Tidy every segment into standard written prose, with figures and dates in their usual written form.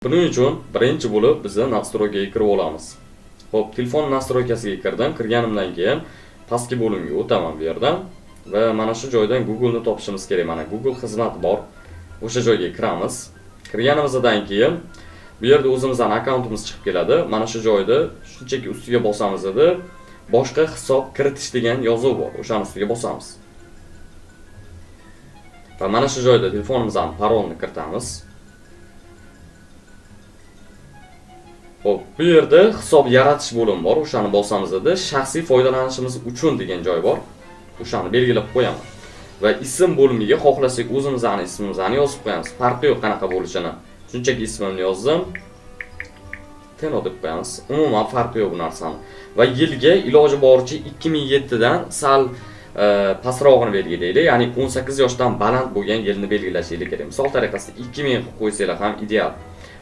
Buning uchun birinchi bo'lib biz nastroykaga kirib olamiz. Xo'p, telefon nastroykasiga kirdim. Kirganimdan keyin pastki bo'limga o'taman bu yerdan va mana shu joydan Google ni topishimiz kerak. Mana Google xizmati bor. O'sha joyga kiramiz. Kirganimizdan keyin bu yerda o'zimizning akkauntimiz chiqib keladi. Mana shu joyda shunchaki ustiga bosamiz edi. Boshqa hisob kiritish degan yozuv bor. O'shani ustiga bosamiz. Va mana shu joyda telefonimizning parolini kiritamiz. Xo'p, bu yerda hisob yaratish bo'limi bor. O'shani bosamiz edi. Shaxsiy foydalanishimiz uchun degan joy bor. O'shani belgilab qo'yaman. Va ism bo'limiga xohlasak o'zimizning ismimizni yozib qo'yamiz. Farqi yo'q qanaqa bo'lishini. Shunchaki ismimni yozdim. Teno deb qo'yamiz. Umuman farqi yo'q bu narsani. Va yilga iloji boricha 2007 dan sal pastrog'ini belgilaylik. Ya'ni 18 yoshdan baland bo'lgan yilni belgilashingiz kerak. Misol tariqasida 2000 qilib qo'ysanglar ham ideal.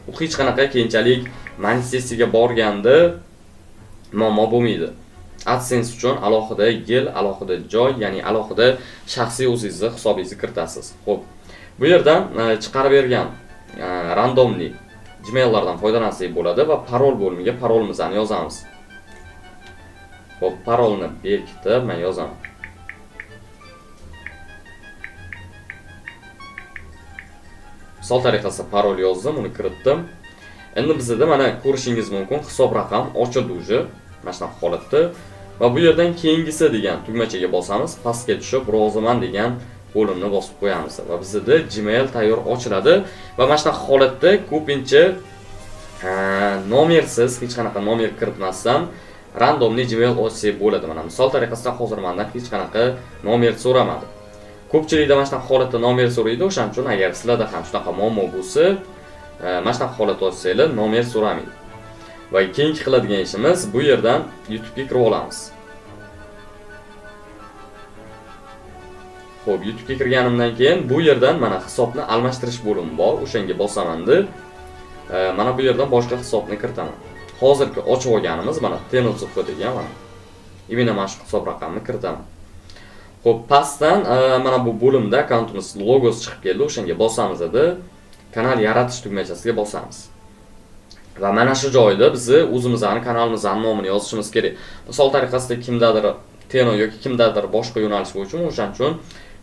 Bu hech qanaqa keyinchalik monetizatsiyaga borganda muammo bo'lmaydi. AdSense uchun alohida yil, alohida joy, ya'ni alohida shaxsiy o'zingizning hisobingizni kiritasiz. Xo'p, bu yerdan chiqarib bergan randomli Gmaillardan foydalansak bo'ladi va parol bo'limiga parolimizni yozamiz. Xo'p, parolni berkitib men yozaman. Misol tariqasida parol yozdim, uni kiritdim. Endi bizda mana ko'rishingiz mumkin, hisob raqam ochildi уже. Mana shunaqa holatda. Va bu yerdan keyingisi degan tugmachaga bosamiz, pastga tushib roziman degan bo'limni bosib qo'yamiz va bizda Gmail tayyor ochiladi va mana shunaqa holatda ko'pincha nomersiz, hech qanaqa nomer kiritmasdan randomli Gmail ochsak bo'ladi. Mana misol tariqasida hozir mendan hech qanaqa nomer so'ramadi. Ko'pchilikda mana shunaqa holatda nomer so'raydi, o'shaning uchun agar sizlarda ham shunaqa muammo bo'lsa, mana shunaqa holat ochsanglar nomer so'ramaydi. Va keyingi qiladigan ishimiz bu yerdan YouTube ga kirib olamiz. Xo'p, YouTube ga kirganimdan keyin bu yerdan mana hisobni almashtirish bo'limi bor. O'shanga bosaman-da. Mana bu yerdan boshqa hisobni kiritaman. Hozirgi ochib olganimiz mana Tenozufo degan mana. Imena mana shu hisob raqamini kiritaman. Xo'p, pastdan mana bu bo'limda akkauntimiz logosi chiqib keldi. O'shanga bosamiz edi. Kanal yaratish tugmachasiga bosamiz. Va mana shu joyda biz o'zimizning kanalimizning nomini yozishimiz kerak. Misol tariqasida kimdadir Teno yoki kimdadir boshqa yo'nalish bo'yicha o'shaning uchun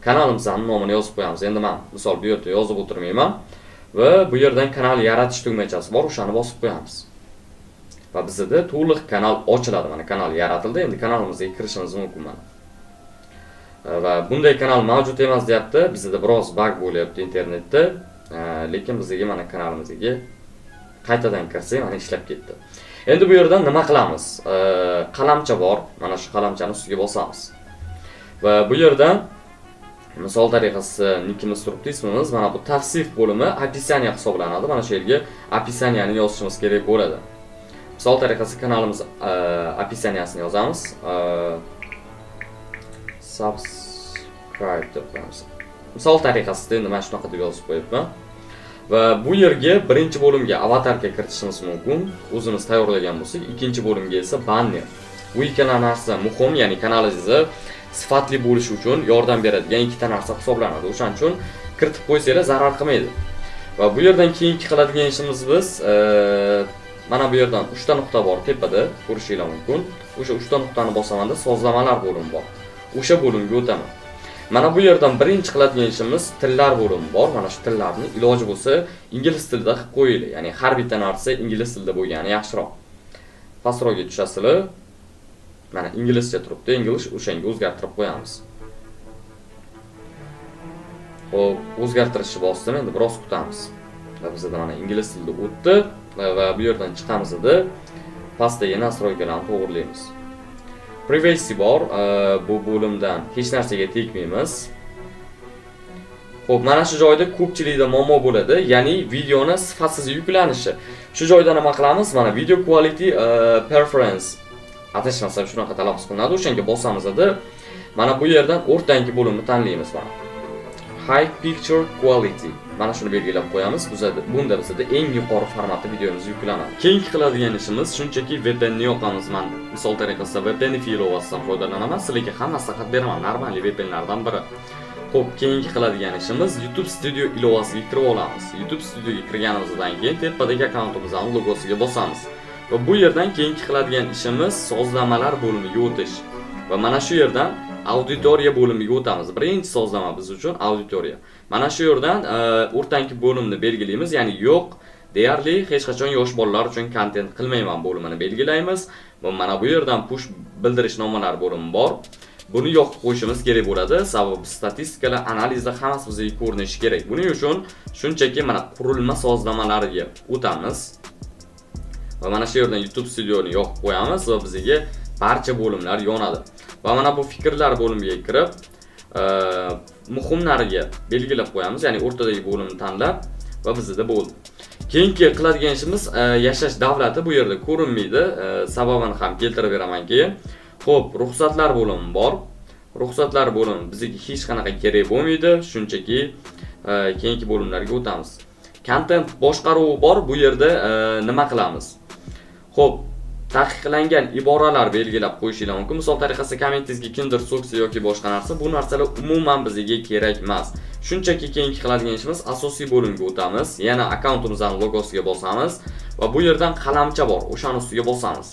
kanalimizning nomini yozib qo'yamiz. Endi men misol bu yerda yozib o'tirmayman va bu yerdan kanal yaratish tugmachasi bor, o'shani bosib qo'yamiz. Va bizda to'liq kanal ochiladi. Mana kanal yaratildi. Endi kanalimizga kirishimiz mumkin mana. Va bunday kanal mavjud emas deyapti. Bizda biroz bug bo'lyapti internetda. Lekin bizga mana kanalimizga qaytadan kirsak, mana ishlab ketdi. Endi bu yerdan nima qilamiz? Qalamcha bor. Mana shu qalamchani ustiga bosamiz. Va bu yerdan misol tariqasida nikimiz turibdi, ismimiz mana bu tavsif bo'limi описание hisoblanadi. Mana shu yerga описаниеni yozishimiz kerak bo'ladi. Misol tariqasida kanalimiz описаниесini yozamiz. Subscribe deb qo'yamiz. Misol tariqasida endi mana shunaqa deb yozib qo'yibman. Va bu yerga birinchi bo'limga avatarka kiritishimiz mumkin. O'zimiz tayyorlagan bo'lsak, ikkinchi bo'limga esa banner. Bu ikkala narsa muhim, ya'ni kanalingizni sifatli bo'lishi uchun yordam beradigan ikkita narsa hisoblanadi. O'shaning uchun kiritib qo'ysanglar zarar qilmaydi. Va bu yerdan keyingi qiladigan ishimiz biz mana bu yerdan 3 ta nuqta bor tepada, ko'rishingiz mumkin. O'sha 3 ta nuqtani bosamanda sozlamalar bo'limi bor. O'sha bo'limga o'taman. Mana bu yerdan birinchi qiladigan ishimiz tillar bo'limi bor. Mana shu tillarni iloji bo'lsa ingliz tilida qilib qo'yinglar. Ya'ni har bitta narsa ingliz tilida bo'lgani yaxshiroq. Pastroqga tushasizlar. Mana inglizcha turibdi, English o'shanga o'zgartirib qo'yamiz. Xo'p, o'zgartirishni bosdim, endi biroz kutamiz. Va bizda mana ingliz tilida o'tdi va bu yerdan chiqamiz edi. Pastdagi nastroykalarni to'g'rilaymiz. Privacy bor, bu bo'limdan hech narsaga tegmaymiz. Xo'p, mana shu joyda ko'pchilikda muammo bo'ladi, ya'ni videoni sifatsiz yuklanishi. Shu joyda nima qilamiz? Mana video quality preference atashmasam shunaqa talaffuz qilinadi. O'shanga bosamiz edi. Mana bu yerdan o'rtangi bo'limni tanlaymiz mana. High picture quality. Mana shuni belgilab qo'yamiz. Bunda bizda eng yuqori formatda videomiz yuklanadi. Keyingi qiladigan ishimiz shunchaki VPN ni yoqamiz. Men misol tariqasida VPN faylovasidan foydalanaman. Sizlarga ham maslahat beraman. Normal VPNlardan biri. Xo'p, keyingi qiladigan ishimiz YouTube Studio ilovasiga kirib olamiz. YouTube Studioga kirganimizdan keyin tepadagi akkauntimizni logosiga bosamiz. Va bu yerdan keyingi qiladigan ishimiz sozlamalar bo'limiga o'tish. Va mana shu yerdan auditoriya bo'limiga o'tamiz. Birinchi sozlama biz uchun auditoriya. Mana shu yerdan o'rtangi bo'limni belgilaymiz, ya'ni yo'q, deyarli hech qachon yosh bolalar uchun kontent qilmayman bo'limini belgilaymiz. Va mana bu yerdan push bildirishnomalar bo'limi bor. Buni yoqib qo'yishimiz kerak bo'ladi, sababi statistikalar, analizda hammasi bizga ko'rinishi kerak. Buning uchun shunchaki mana qurilma sozlamalariga o'tamiz. Va mana shu yerdan YouTube Studioni yoqib qo'yamiz va bizga barcha bo'limlar yonadi. Va mana bu fikrlar bo'limiga kirib, muhimlariga belgilab qo'yamiz, ya'ni o'rtadagi bo'limni tanlab va bizda bo'ldi. Keyingi qiladigan ishimiz yashash davlati bu yerda ko'rinmaydi, sababini ham keltirib beraman keyin. Xo'p, ruxsatlar bo'limi bor. Ruxsatlar bo'limi bizga hech qanaqa kerak bo'lmaydi, shunchaki keyingi bo'limlarga o'tamiz. Content boshqaruvi bor, bu yerda nima qilamiz? Xo'p, taqiqlangan iboralar belgilab qo'yishingiz mumkin. Misol tariqasida kommentingizga kimdir so'ksa yoki boshqa narsa, bu narsalar umuman bizga kerak emas. Shunchaki keyingi qiladigan ishimiz asosiy bo'limga o'tamiz. Yana akkauntimizning logosiga bosamiz va bu yerdan qalamcha bor, o'shaning ustiga bosamiz.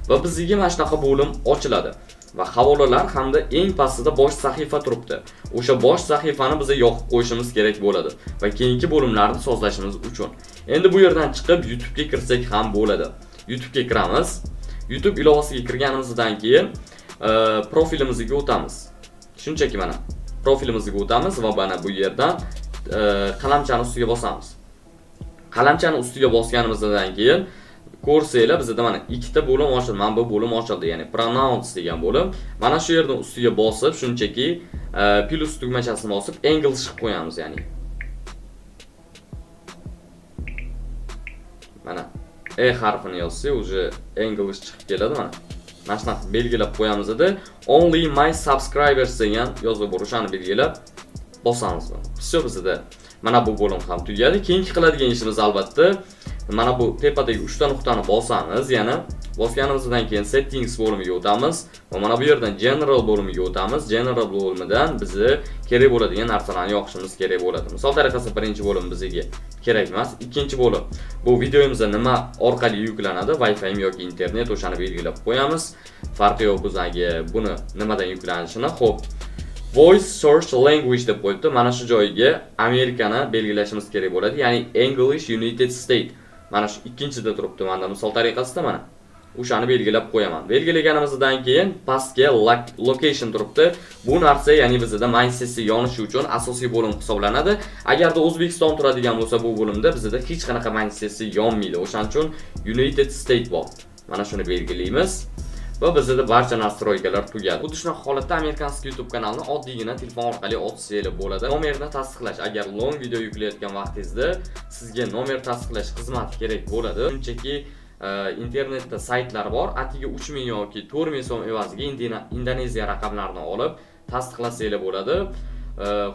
Va bizga mana shunaqa bo'lim ochiladi. Va havolalar hamda eng pastida bosh sahifa turibdi. O'sha bosh sahifani biz yoqib qo'yishimiz kerak bo'ladi va keyingi bo'limlarni sozlashimiz uchun. Endi bu yerdan chiqib YouTube ga kirsak ham bo'ladi. YouTube ga kiramiz. YouTube ilovasiga kirganimizdan keyin profilimizga o'tamiz. Shunchaki mana profilimizga o'tamiz va mana bu yerdan qalamchani ustiga bosamiz. Qalamchani ustiga bosganimizdan keyin ko'rsanglar bizda mana ikkita bo'lim ochildi. Mana bu bo'lim ochildi, ya'ni pronounce degan bo'lim. Mana shu yerdan ustiga bosib, shunchaki plus tugmachasini bosib English qilib qo'yamiz, ya'ni. Mana harfini yozsak, уже English chiqib keladi mana. Mana shunaqa belgilab qo'yamiz edi. Only my subscribers degan yozuv bor, o'shani belgilab bosamiz. Все, bizda mana bu bo'lim ham tugadi. Keyingi qiladigan ishimiz albatta mana bu tepadagi 3 ta nuqtani bosamiz, yana bosganimizdan keyin settings bo'limiga o'tamiz va mana bu yerdan general bo'limiga o'tamiz. General bo'limidan bizga kerak bo'ladigan narsalarni yoqishimiz kerak bo'ladi. Misol tariqasida birinchi bo'lim bizga kerak emas, ikkinchi bo'lim bu videomizga nima orqali yuklanadi, Wi-Fi yoki internet, o'shani belgilab qo'yamiz. Farqi yo'q bizga buni nimadan yuklanishini. Xo'p, Voice Search Language deb qo'yibdi. Mana shu joyiga Amerikani belgilashimiz kerak bo'ladi, ya'ni English United States. Mana shu ikkinchida turibdi menda misol tariqasida mana. O'shani belgilab qo'yaman. Belgilaganimizdan keyin pastga location turibdi. Bu narsa ya'ni bizda MySpace yonishi uchun asosiy bo'lim hisoblanadi. Agarda O'zbekiston turadigan bo'lsa bu bo'limda bizda hech qanaqa MySpace yonmaydi. O'shaning uchun United States bor. Mana shuni belgilaymiz. Va bizda barcha nastroykalar tugadi. Xuddi shunaqa holatda Amerikanskiy YouTube kanalini oddiygina telefon orqali ochsangiz bo'ladi. Nomerni tasdiqlash, agar long video yuklayotgan vaqtingizda sizga nomer tasdiqlash xizmati kerak bo'ladi. Shunchaki internetda saytlar bor, atiga 3000 yoki 4000 so'm evaziga Indoneziya raqamlarini olib tasdiqlasangiz bo'ladi.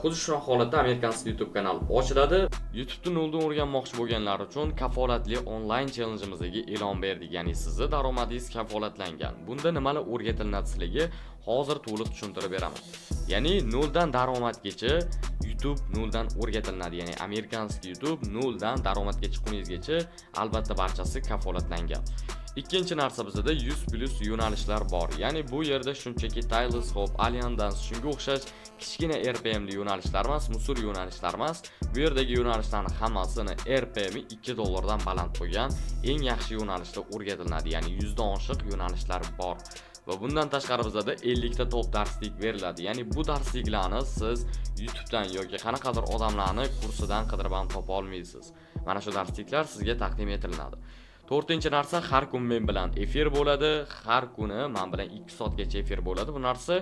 Xuddi shunaqa holatda Amerikanskiy YouTube kanali ochiladi. YouTube'ni noldan o'rganmoqchi bo'lganlar uchun kafolatli onlayn challenge'imizga e'lon berdik. Ya'ni sizning daromadingiz kafolatlangan. Bunda nimalar o'rgatiladi hozir to'liq tushuntirib beraman. Ya'ni noldan daromadgacha YouTube noldan o'rgatiladi. Ya'ni Amerikanskiy YouTube noldan daromadga chiqquningizgacha albatta barchasi kafolatlangan. Ikkinchi narsa bizda 100+ yo'nalishlar bor. Ya'ni bu yerda shunchaki Taylor's Hop, Alien Dance shunga o'xshash kichkina RPMli yo'nalishlar emas, musur yo'nalishlar emas. Bu yerdagi yo'nalishlarning hammasini RPM'i $2 dan baland qo'ygan eng yaxshi yo'nalishda o'rgatiladi. Ya'ni 100 dan oshiq yo'nalishlar bor. Va bundan tashqari bizda 50 ta top darslik beriladi. Ya'ni bu darsliklarni siz YouTube'dan yoki qanaqadir odamlarni kursidan qidirib ham topa olmaysiz. Mana shu darsliklar sizga taqdim etiladi. To'rtinchi narsa, har kun men bilan efir bo'ladi. Har kuni men bilan 2 soatgacha efir bo'ladi bu narsa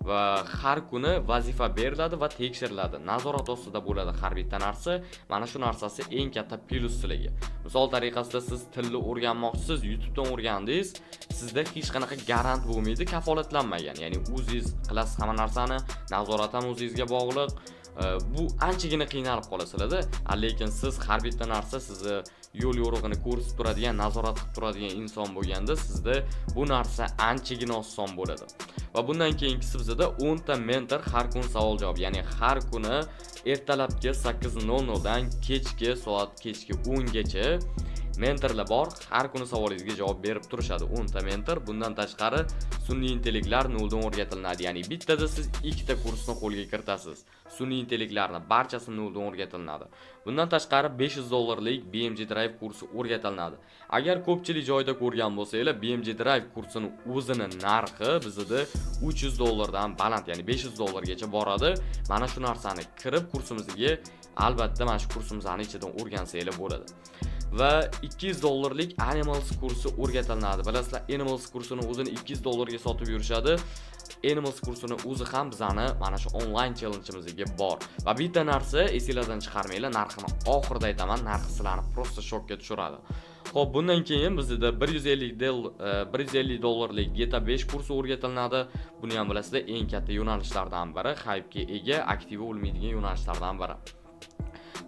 va har kuni vazifa beriladi va tekshiriladi. Nazorat ostida bo'ladi har bitta narsa. Mana shu narsasi eng katta plus sizlarga. Misol tariqasida siz tilni o'rganmoqchisiz, YouTube'dan o'rgandingiz, sizda hech qanaqa garant bo'lmaydi, kafolatlanmagan. Ya'ni o'zingiz qilasiz hamma narsani, nazorat ham o'zingizga bog'liq. bu anchagina qiynalib qolasizlar-da. Lekin siz har bitta narsa sizni yo'l yo'rig'ini ko'rsatib turadigan, nazorat qilib turadigan inson bo'lganda sizda bu narsa anchagina oson bo'ladi. Va bundan keyingisi bizda 10 ta mentor har kun savol javob, ya'ni har kuni ertalabki 8:00 dan kechki 10 gacha mentorlar bor. Har kuni savolingizga javob berib turishadi 10 ta mentor. Bundan tashqari sun'iy intellektlar noldan o'rgatiladi. Ya'ni bittada siz 2 ta kursni qo'lga kiritasiz. Sun'iy intellektlarni barchasi noldan o'rgatiladi. Bundan tashqari $500 BMG Drive kursi o'rgatiladi. Agar ko'pchilik joyda ko'rgan bo'lsanglar, BMG Drive kursini o'zini narxi bizda $300 dan baland, ya'ni $500 gacha boradi. Mana shu narsani kirib kursimizga albatta mana shu kursimizni ichidan o'rgansanglar bo'ladi. Va $200 Animals kursi o'rgatiladi. Bilasizlar, Animals kursini o'zini $200 ga sotib yurishadi. Animals kursini o'zi ham bizani mana shu onlayn challenge'imizga bor. Va bitta narsa esingizdan chiqarmanglar, narxini oxirida aytaman, narxi sizlarni prosta shokka tushiradi. Xo'p, bundan keyin bizda $150 GTA 5 kursi o'rgatiladi. Buni ham bilasizlar, eng katta yo'nalishlardan biri, hype'ga ega, aktiv bo'lmaydigan yo'nalishlardan biri.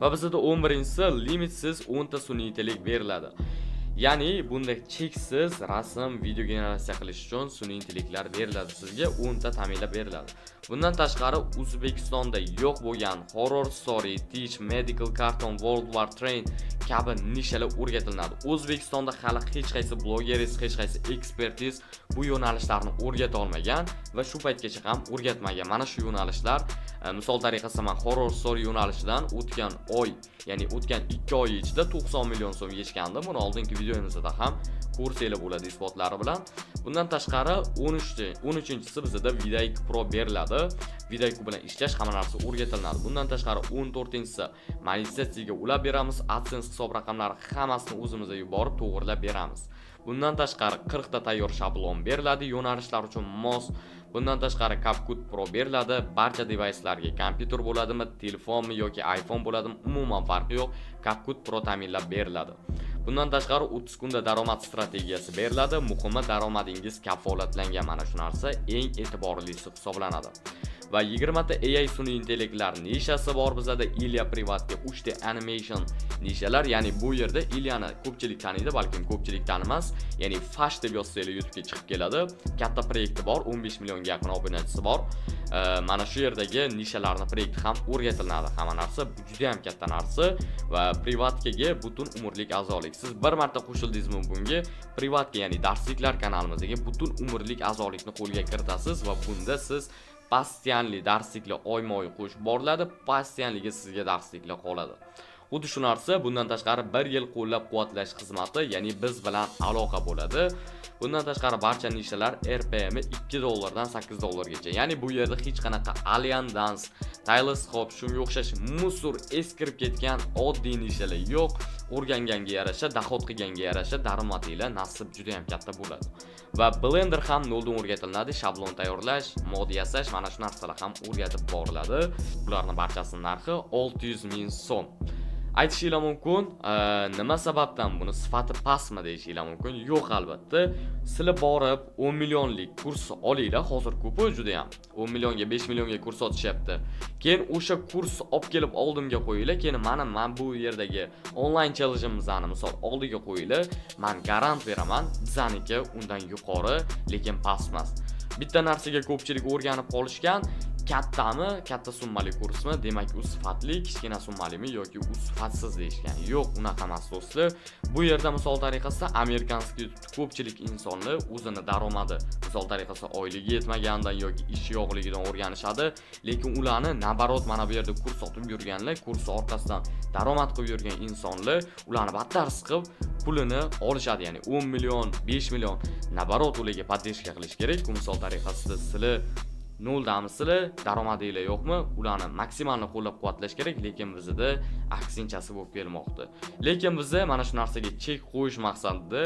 Va bizda 11-si limitsiz 10 ta sun'iy intellekt beriladi. Ya'ni bunda cheksiz rasm, video generatsiya qilish uchun sun'iy intellektlar beriladi. Sizga 10 ta ta'minlab beriladi. Bundan tashqari O'zbekistonda yo'q bo'lgan Horror Story, Teach, Medical Cartoon, World War Train kabi nishalar o'rgatiladi. O'zbekistonda hali hech qaysi blogeris, hech qaysi ekspertiz bu yo'nalishlarni o'rgata olmagan va shu paytgacha ham o'rgatmagan. Mana shu yo'nalishlar, misol tariqasida men Horror Story yo'nalishidan o'tgan oy, ya'ni o'tgan 2 oy ichida 90 million so'm yechgandim. Buni oldingi videomizda ham ko'rsanglar bo'ladi isbotlari bilan. Bundan tashqari 13-si bizda Vidaiq Pro beriladi. Vidaiq bilan ishlash hamma narsa o'rgatiladi. Bundan tashqari 14-si monetizatsiyaga ulab beramiz. AdSense hisob raqamlari hammasini o'zimizga yuborib to'g'rilab beramiz. Bundan tashqari 40 ta tayyor shablon beriladi yo'nalishlar uchun mos. Bundan tashqari CapCut Pro beriladi. Barcha devicelarga kompyuter bo'ladimi, telefonmi yoki iPhone bo'ladimi, umuman farqi yo'q. CapCut Pro ta'minlab beriladi. Bundan tashqari 30 kunda daromad strategiyasi beriladi. Muhimi, daromadingiz kafolatlangan, mana shu narsa eng e'tiborlisi hisoblanadi. Va 20 ta AI sun'iy intellektlar nishasi bor bizda. Ilya Privatga 3 ta animation nishalar, ya'ni bu yerda Ilyani ko'pchilik taniydi, balkim ko'pchilik tanimas. Ya'ni Fash deb yozsangiz YouTube'ga chiqib keladi. Katta proyekti bor, 15 millionga yaqin obunachisi bor. Mana shu yerdagi nishalarni proyekti ham o'rgatiladi. Hamma narsa juda ham katta narsa va Privatga butun umrlik a'zolik. Siz bir marta qo'shildingizmi bunga, Privatga, ya'ni darsliklar kanalimizga butun umrlik a'zolikni qo'lga kiritasiz va bunda siz pastianli darsliklar oyma-oy qo'shib boriladi, pastianliga sizga darsliklar qoladi. Xuddi shu narsa bundan tashqari 1 yil qo'llab-quvvatlash xizmati, ya'ni biz bilan aloqa bo'ladi. Bundan tashqari barcha nishalar RPM $2 dan $8 gacha. Ya'ni bu yerda hech qanaqa Alien Dance, Taylor's Hop, shunga o'xshash musur eskirib ketgan oddiy nishalar yo'q. O'rganganga yarasha, dahot qilganga yarasha daromadinglar nasib juda ham katta bo'ladi. Va Blender ham noldan o'rgatiladi, shablon tayyorlash, mod yasash, mana shu narsalar ham o'rgatib boriladi. Bularning barchasining narxi 600 ming so'm. Aytishinglar mumkin, nima sababdan buni sifati pastmi deyishinglar mumkin. Yo'q, albatta. Sizlar borib 10 millionlik kurs olinglar, hozir ko'pi juda ham. 10 millionga, 5 millionga kurs sotishyapti. Keyin o'sha kurs olib kelib oldimga qo'yinglar. Keyin men bu yerdagi onlayn challenge'imizni misol oldiga qo'yinglar. Men garant beraman, bizaniki undan yuqori, lekin past emas. Bitta narsaga ko'pchilik o'rganib qolishgan, kattami, katta summali kursmi, demak u sifatli, kichkina summalimi yoki u sifatsiz deyishgan. Yo'q, unaqa emas do'stlar. Bu yerda misol tariqasida amerikanskiy ko'pchilik insonlar o'zini daromadi, misol tariqasida oyligi yetmagandan yoki ishi yo'qligidan o'rganishadi, lekin ularni nabarot mana bu yerda kurs sotib yurganlar, kurs orqasidan daromad qilib yurgan insonlar ularni battar siqib pulini olishadi, ya'ni 10 million, 5 million nabarot ularga podдержка qilish kerak. Misol tariqasida sizlar noldamisizlar, daromadinglar yo'qmi? Ularni maksimalni qo'llab-quvvatlash kerak, lekin bizda aksinchasi bo'lib kelmoqda. Lekin biz mana shu narsaga chek qo'yish maqsadida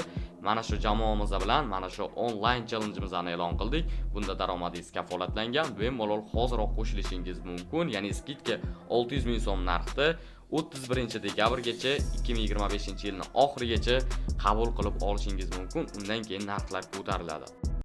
mana shu jamoamiz bilan mana shu onlayn challenge'imizni e'lon qildik. Bunda daromadingiz kafolatlangan, bemalol hoziroq qo'shilishingiz mumkin. Ya'ni skidka 600 ming so'm narxda 31-dekabrgacha 2025-yilning oxirigacha qabul qilib olishingiz mumkin. Undan keyin narxlar ko'tariladi.